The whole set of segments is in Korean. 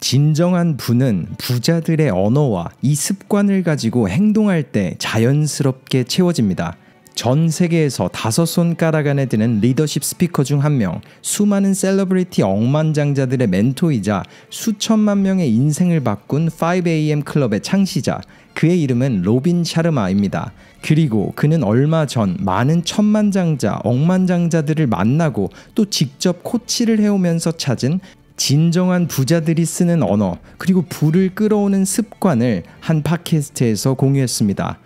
진정한 부는 부자들의 언어와 이 습관을 가지고 행동할 때 자연스럽게 채워집니다. 전 세계에서 5손가락 안에 드는 리더십 스피커 중 한 명, 수많은 셀러브리티 억만장자들의 멘토이자 수천만 명의 인생을 바꾼 5am 클럽의 창시자, 그의 이름은 로빈 샤르마입니다. 그리고 그는 얼마 전 많은 천만장자, 억만장자들을 만나고 또 직접 코치를 해오면서 찾은 진정한 부자들이 쓰는 언어, 그리고 부를 끌어오는 습관을 한 팟캐스트에서 공유했습니다.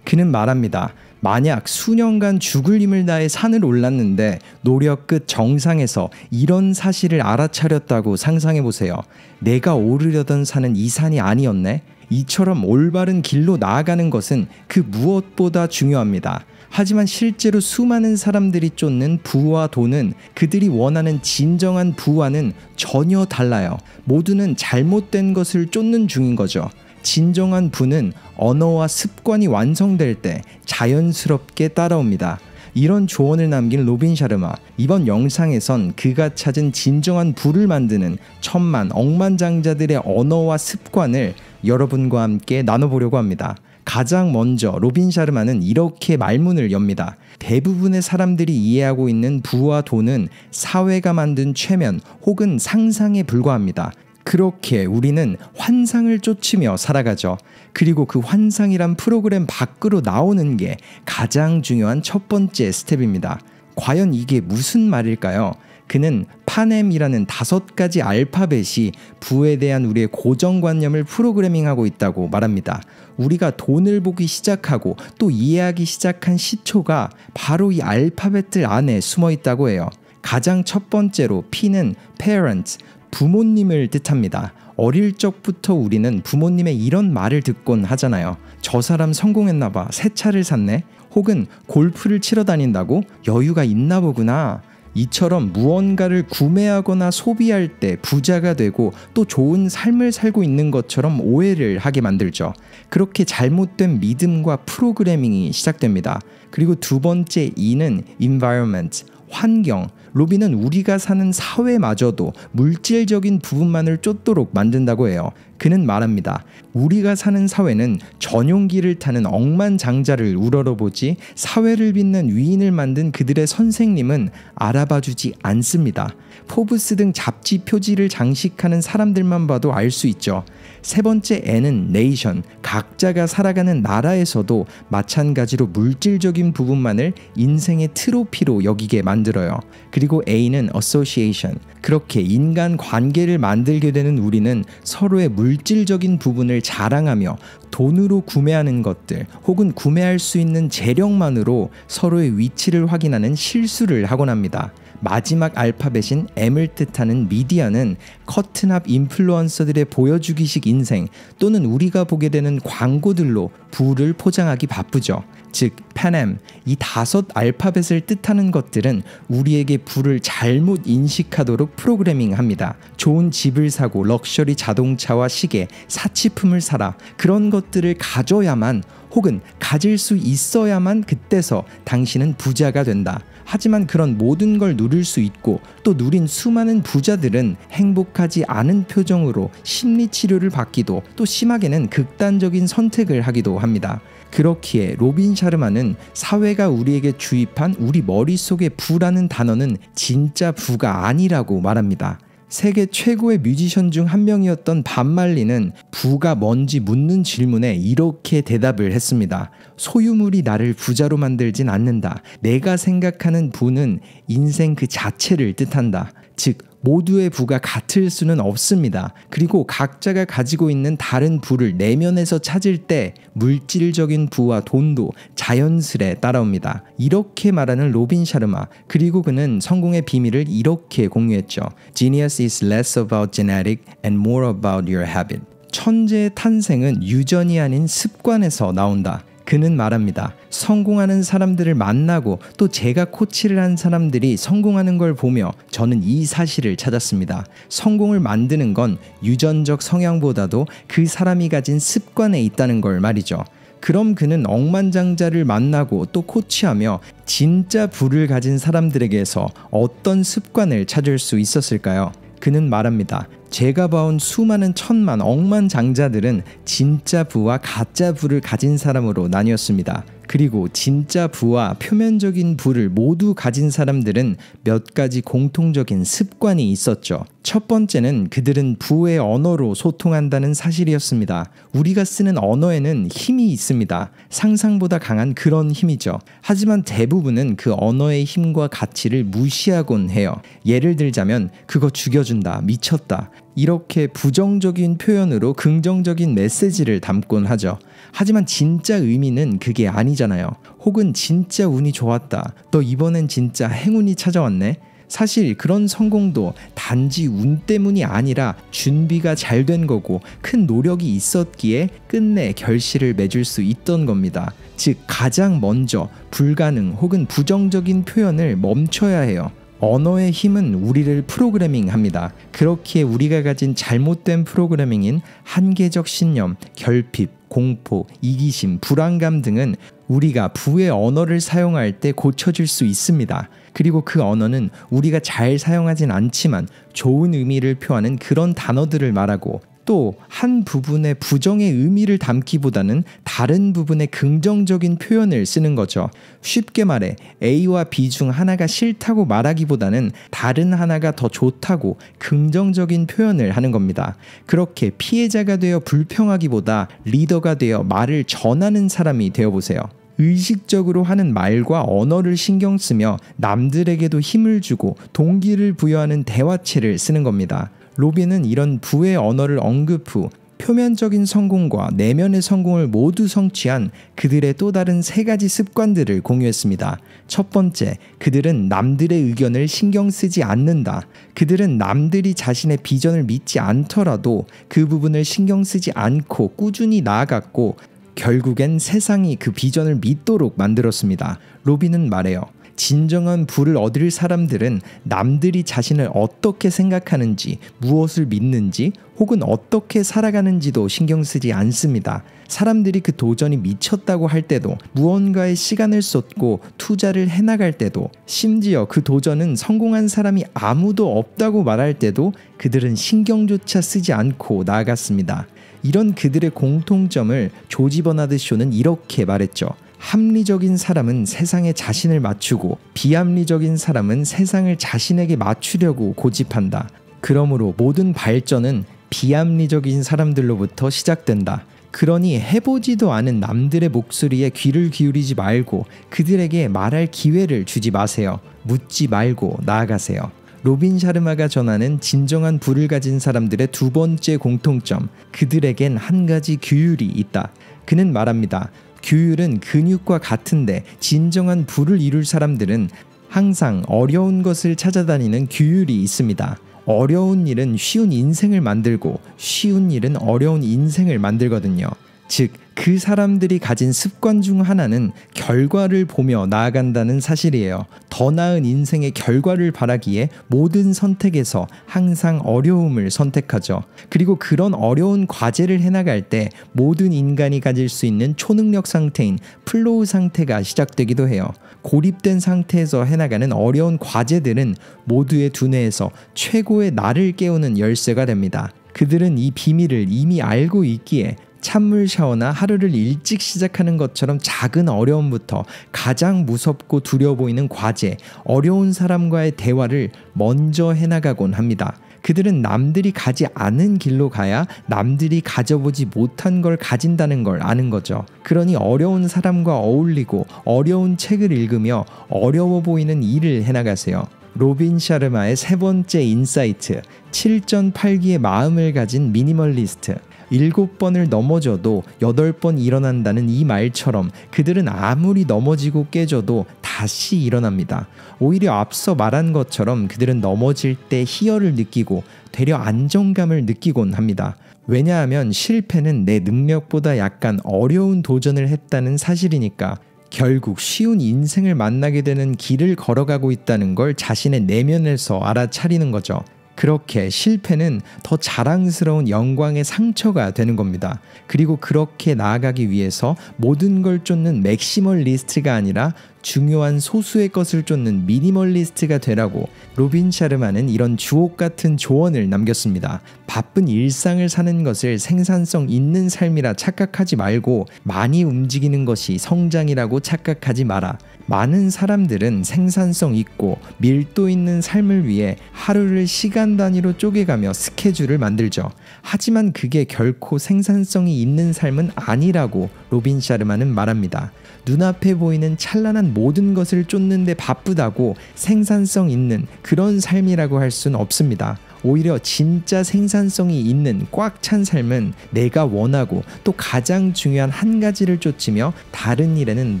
그는 말합니다. 만약 수년간 죽을 힘을 다해 산을 올랐는데 노력 끝 정상에서 이런 사실을 알아차렸다고 상상해보세요. 내가 오르려던 산은 이 산이 아니었네? 이처럼 올바른 길로 나아가는 것은 그 무엇보다 중요합니다. 하지만 실제로 수많은 사람들이 쫓는 부와 돈은 그들이 원하는 진정한 부와는 전혀 달라요. 모두는 잘못된 것을 쫓는 중인 거죠. 진정한 부는 언어와 습관이 완성될 때 자연스럽게 따라옵니다. 이런 조언을 남긴 로빈 샤르마, 이번 영상에선 그가 찾은 진정한 부를 만드는 천만, 억만장자들의 언어와 습관을 여러분과 함께 나눠보려고 합니다. 가장 먼저 로빈 샤르마는 이렇게 말문을 엽니다. 대부분의 사람들이 이해하고 있는 부와 돈은 사회가 만든 최면 혹은 상상에 불과합니다. 그렇게 우리는 환상을 쫓으며 살아가죠. 그리고 그 환상이란 프로그램 밖으로 나오는 게 가장 중요한 첫 번째 스텝입니다. 과연 이게 무슨 말일까요? 그는 파넴이라는 5가지 알파벳이 부에 대한 우리의 고정관념을 프로그래밍하고 있다고 말합니다. 우리가 돈을 보기 시작하고 또 이해하기 시작한 시초가 바로 이 알파벳들 안에 숨어 있다고 해요. 가장 첫 번째로 P는 parent, 부모님을 뜻합니다. 어릴 적부터 우리는 부모님의 이런 말을 듣곤 하잖아요. 저 사람 성공했나봐, 새 차를 샀네? 혹은 골프를 치러 다닌다고? 여유가 있나 보구나. 이처럼 무언가를 구매하거나 소비할 때 부자가 되고 또 좋은 삶을 살고 있는 것처럼 오해를 하게 만들죠. 그렇게 잘못된 믿음과 프로그래밍이 시작됩니다. 그리고 두 번째 E는 environment, 환경. 로빈은 우리가 사는 사회마저도 물질적인 부분만을 쫓도록 만든다고 해요. 그는 말합니다. 우리가 사는 사회는 전용기를 타는 억만장자를 우러러보지 사회를 빛낸 위인을 만든 그들의 선생님은 알아봐주지 않습니다. 포브스 등 잡지 표지를 장식하는 사람들만 봐도 알 수 있죠. 세 번째 N은 nation, 각자가 살아가는 나라에서도 마찬가지로 물질적인 부분만을 인생의 트로피로 여기게 만들어요. 그리고 A는 association, 그렇게 인간 관계를 만들게 되는 우리는 서로의 물질적인 부분을 자랑하며 돈으로 구매하는 것들 혹은 구매할 수 있는 재력만으로 서로의 위치를 확인하는 실수를 하곤 합니다. 마지막 알파벳인 M을 뜻하는 미디어는 커튼앞 인플루언서들의 보여주기식 인생 또는 우리가 보게 되는 광고들로 부를 포장하기 바쁘죠. 즉 파넴, 이 5 알파벳을 뜻하는 것들은 우리에게 부를 잘못 인식하도록 프로그래밍합니다. 좋은 집을 사고 럭셔리 자동차와 시계, 사치품을 사라, 그런 것들을 가져야만 혹은 가질 수 있어야만 그때서 당신은 부자가 된다. 하지만 그런 모든 걸 누릴 수 있고 또 누린 수많은 부자들은 행복하지 않은 표정으로 심리치료를 받기도 또 심하게는 극단적인 선택을 하기도 합니다. 그렇기에 로빈 샤르마는 사회가 우리에게 주입한 우리 머릿속의 부라는 단어는 진짜 부가 아니라고 말합니다. 세계 최고의 뮤지션 중 한 명이었던 밥 말리는 부가 뭔지 묻는 질문에 이렇게 대답을 했습니다. 소유물이 나를 부자로 만들진 않는다. 내가 생각하는 부는 인생 그 자체를 뜻한다. 즉 모두의 부가 같을 수는 없습니다. 그리고 각자가 가지고 있는 다른 부를 내면에서 찾을 때 물질적인 부와 돈도 자연스레 따라옵니다. 이렇게 말하는 로빈 샤르마, 그리고 그는 성공의 비밀을 이렇게 공유했죠. Genius is less about genetic and more about your habit. 천재의 탄생은 유전이 아닌 습관에서 나온다. 그는 말합니다. 성공하는 사람들을 만나고 또 제가 코치를 한 사람들이 성공하는 걸 보며 저는 이 사실을 찾았습니다. 성공을 만드는 건 유전적 성향보다도 그 사람이 가진 습관에 있다는 걸 말이죠. 그럼 그는 억만장자를 만나고 또 코치하며 진짜 부를 가진 사람들에게서 어떤 습관을 찾을 수 있었을까요? 그는 말합니다. 제가 봐온 수많은 천만 억만 장자들은 진짜 부와 가짜 부를 가진 사람으로 나뉘었습니다. 그리고 진짜 부와 표면적인 부를 모두 가진 사람들은 몇 가지 공통적인 습관이 있었죠. 첫 번째는 그들은 부의 언어로 소통한다는 사실이었습니다. 우리가 쓰는 언어에는 힘이 있습니다. 상상보다 강한 그런 힘이죠. 하지만 대부분은 그 언어의 힘과 가치를 무시하곤 해요. 예를 들자면 그거 죽여준다, 미쳤다, 이렇게 부정적인 표현으로 긍정적인 메시지를 담곤 하죠. 하지만 진짜 의미는 그게 아니잖아요. 혹은 진짜 운이 좋았다, 너 이번엔 진짜 행운이 찾아왔네. 사실 그런 성공도 단지 운 때문이 아니라 준비가 잘 된 거고 큰 노력이 있었기에 끝내 결실을 맺을 수 있던 겁니다. 즉 가장 먼저 불가능 혹은 부정적인 표현을 멈춰야 해요. 언어의 힘은 우리를 프로그래밍합니다. 그렇기에 우리가 가진 잘못된 프로그래밍인 한계적 신념, 결핍, 공포, 이기심, 불안감 등은 우리가 부의 언어를 사용할 때 고쳐질 수 있습니다. 그리고 그 언어는 우리가 잘 사용하진 않지만 좋은 의미를 표하는 그런 단어들을 말하고, 또 한 부분의 부정의 의미를 담기보다는 다른 부분의 긍정적인 표현을 쓰는 거죠. 쉽게 말해 A와 B 중 하나가 싫다고 말하기보다는 다른 하나가 더 좋다고 긍정적인 표현을 하는 겁니다. 그렇게 피해자가 되어 불평하기보다 리더가 되어 말을 전하는 사람이 되어보세요. 의식적으로 하는 말과 언어를 신경 쓰며 남들에게도 힘을 주고 동기를 부여하는 대화체를 쓰는 겁니다. 로빈은 이런 부의 언어를 언급 후 표면적인 성공과 내면의 성공을 모두 성취한 그들의 또 다른 세 가지 습관들을 공유했습니다. 첫 번째, 그들은 남들의 의견을 신경 쓰지 않는다. 그들은 남들이 자신의 비전을 믿지 않더라도 그 부분을 신경 쓰지 않고 꾸준히 나아갔고 결국엔 세상이 그 비전을 믿도록 만들었습니다. 로빈은 말해요. 진정한 부를 얻을 사람들은 남들이 자신을 어떻게 생각하는지, 무엇을 믿는지, 혹은 어떻게 살아가는지도 신경 쓰지 않습니다. 사람들이 그 도전이 미쳤다고 할 때도, 무언가에 시간을 쏟고 투자를 해나갈 때도, 심지어 그 도전은 성공한 사람이 아무도 없다고 말할 때도 그들은 신경조차 쓰지 않고 나아갔습니다. 이런 그들의 공통점을 조지 버나드 쇼는 이렇게 말했죠. 합리적인 사람은 세상에 자신을 맞추고 비합리적인 사람은 세상을 자신에게 맞추려고 고집한다. 그러므로 모든 발전은 비합리적인 사람들로부터 시작된다. 그러니 해보지도 않은 남들의 목소리에 귀를 기울이지 말고 그들에게 말할 기회를 주지 마세요. 묻지 말고 나아가세요. 로빈 샤르마가 전하는 진정한 부를 가진 사람들의 두 번째 공통점, 그들에겐 한 가지 규율이 있다. 그는 말합니다. 규율은 근육과 같은데 진정한 부를 이룰 사람들은 항상 어려운 것을 찾아다니는 규율이 있습니다. 어려운 일은 쉬운 인생을 만들고 쉬운 일은 어려운 인생을 만들거든요. 즉, 그 사람들이 가진 습관 중 하나는 결과를 보며 나아간다는 사실이에요. 더 나은 인생의 결과를 바라기에 모든 선택에서 항상 어려움을 선택하죠. 그리고 그런 어려운 과제를 해나갈 때 모든 인간이 가질 수 있는 초능력 상태인 플로우 상태가 시작되기도 해요. 고립된 상태에서 해나가는 어려운 과제들은 모두의 두뇌에서 최고의 나를 깨우는 열쇠가 됩니다. 그들은 이 비밀을 이미 알고 있기에 찬물 샤워나 하루를 일찍 시작하는 것처럼 작은 어려움부터 가장 무섭고 두려워 보이는 과제, 어려운 사람과의 대화를 먼저 해나가곤 합니다. 그들은 남들이 가지 않은 길로 가야 남들이 가져보지 못한 걸 가진다는 걸 아는 거죠. 그러니 어려운 사람과 어울리고 어려운 책을 읽으며 어려워 보이는 일을 해나가세요. 로빈 샤르마의 세 번째 인사이트, 7전8기의 마음을 가진 미니멀리스트. 7번을 넘어져도 8번 일어난다는 이 말처럼 그들은 아무리 넘어지고 깨져도 다시 일어납니다. 오히려 앞서 말한 것처럼 그들은 넘어질 때 희열을 느끼고 되려 안정감을 느끼곤 합니다. 왜냐하면 실패는 내 능력보다 약간 어려운 도전을 했다는 사실이니까. 결국 쉬운 인생을 만나게 되는 길을 걸어가고 있다는 걸 자신의 내면에서 알아차리는 거죠. 그렇게 실패는 더 자랑스러운 영광의 상처가 되는 겁니다. 그리고 그렇게 나아가기 위해서 모든 걸 쫓는 맥시멀리스트가 아니라 중요한 소수의 것을 쫓는 미니멀리스트가 되라고 로빈 샤르마는 이런 주옥 같은 조언을 남겼습니다. 바쁜 일상을 사는 것을 생산성 있는 삶이라 착각하지 말고 많이 움직이는 것이 성장이라고 착각하지 마라. 많은 사람들은 생산성 있고 밀도 있는 삶을 위해 하루를 시간 단위로 쪼개가며 스케줄을 만들죠. 하지만 그게 결코 생산성이 있는 삶은 아니라고 로빈 샤르마는 말합니다. 눈앞에 보이는 찬란한 모든 것을 쫓는데 바쁘다고 생산성 있는 그런 삶이라고 할 수는 없습니다. 오히려 진짜 생산성이 있는 꽉 찬 삶은 내가 원하고 또 가장 중요한 한 가지를 쫓으며 다른 일에는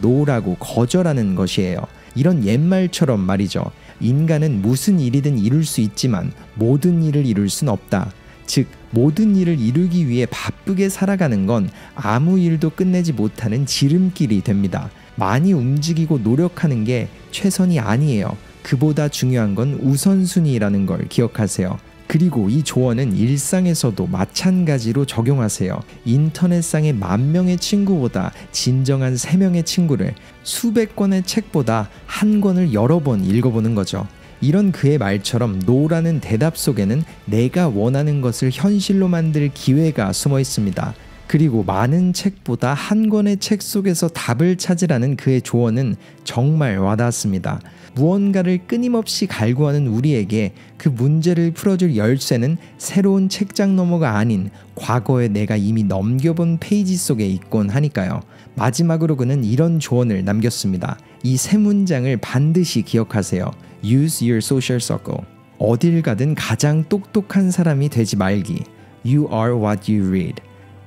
노라고 거절하는 것이에요. 이런 옛말처럼 말이죠. 인간은 무슨 일이든 이룰 수 있지만 모든 일을 이룰 순 없다. 즉 모든 일을 이루기 위해 바쁘게 살아가는 건 아무 일도 끝내지 못하는 지름길이 됩니다. 많이 움직이고 노력하는 게 최선이 아니에요. 그보다 중요한 건 우선순위라는 걸 기억하세요. 그리고 이 조언은 일상에서도 마찬가지로 적용하세요. 인터넷상의 10,000명의 친구보다 진정한 3명의 친구를 수백 권의 책보다 한 권을 여러 번 읽어보는 거죠. 이런 그의 말처럼 노라는 대답 속에는 내가 원하는 것을 현실로 만들 기회가 숨어 있습니다. 그리고 많은 책보다 한 권의 책 속에서 답을 찾으라는 그의 조언은 정말 와닿았습니다. 무언가를 끊임없이 갈구하는 우리에게 그 문제를 풀어줄 열쇠는 새로운 책장 너머가 아닌 과거에 내가 이미 넘겨본 페이지 속에 있곤 하니까요. 마지막으로 그는 이런 조언을 남겼습니다. 이 세 문장을 반드시 기억하세요. Use your social circle. 어딜 가든 가장 똑똑한 사람이 되지 말기. You are what you read.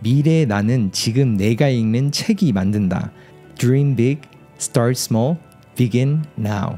미래의 나는 지금 내가 읽는 책이 만든다. Dream big, start small, begin now.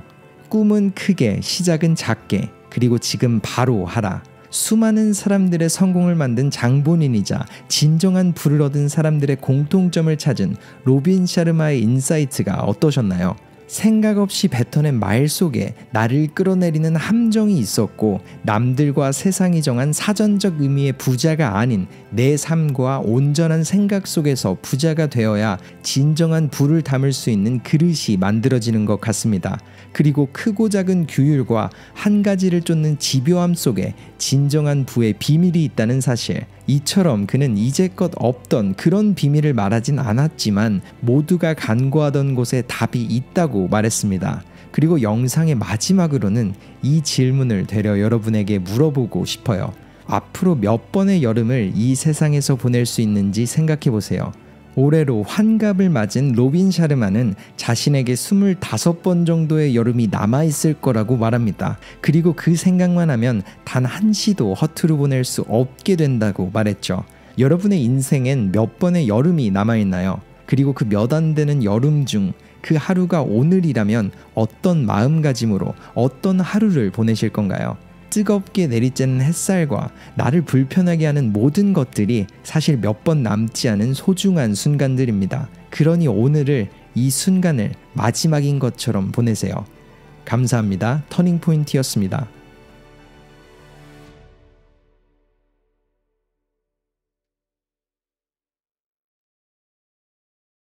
꿈은 크게, 시작은 작게, 그리고 지금 바로 하라. 수많은 사람들의 성공을 만든 장본인이자 진정한 부를 얻은 사람들의 공통점을 찾은 로빈 샤르마의 인사이트가 어떠셨나요? 생각 없이 뱉어낸 말 속에 나를 끌어내리는 함정이 있었고 남들과 세상이 정한 사전적 의미의 부자가 아닌 내 삶과 온전한 생각 속에서 부자가 되어야 진정한 부를 담을 수 있는 그릇이 만들어지는 것 같습니다. 그리고 크고 작은 규율과 한 가지를 쫓는 집요함 속에 진정한 부의 비밀이 있다는 사실. 이처럼 그는 이제껏 없던 그런 비밀을 말하진 않았지만 모두가 간구하던 곳에 답이 있다고 말했습니다. 그리고 영상의 마지막으로는 이 질문을 되려 여러분에게 물어보고 싶어요. 앞으로 몇 번의 여름을 이 세상에서 보낼 수 있는지 생각해 보세요. 올해로 환갑을 맞은 로빈 샤르마는 자신에게 25번 정도의 여름이 남아있을 거라고 말합니다. 그리고 그 생각만 하면 단 한 시도 허투루 보낼 수 없게 된다고 말했죠. 여러분의 인생엔 몇 번의 여름이 남아있나요? 그리고 그 몇 안 되는 여름 중 그 하루가 오늘이라면 어떤 마음가짐으로 어떤 하루를 보내실 건가요? 뜨겁게 내리쬐는 햇살과 나를 불편하게 하는 모든 것들이 사실 몇 번 남지 않은 소중한 순간들입니다. 그러니 오늘을, 이 순간을 마지막인 것처럼 보내세요. 감사합니다. 터닝포인트였습니다.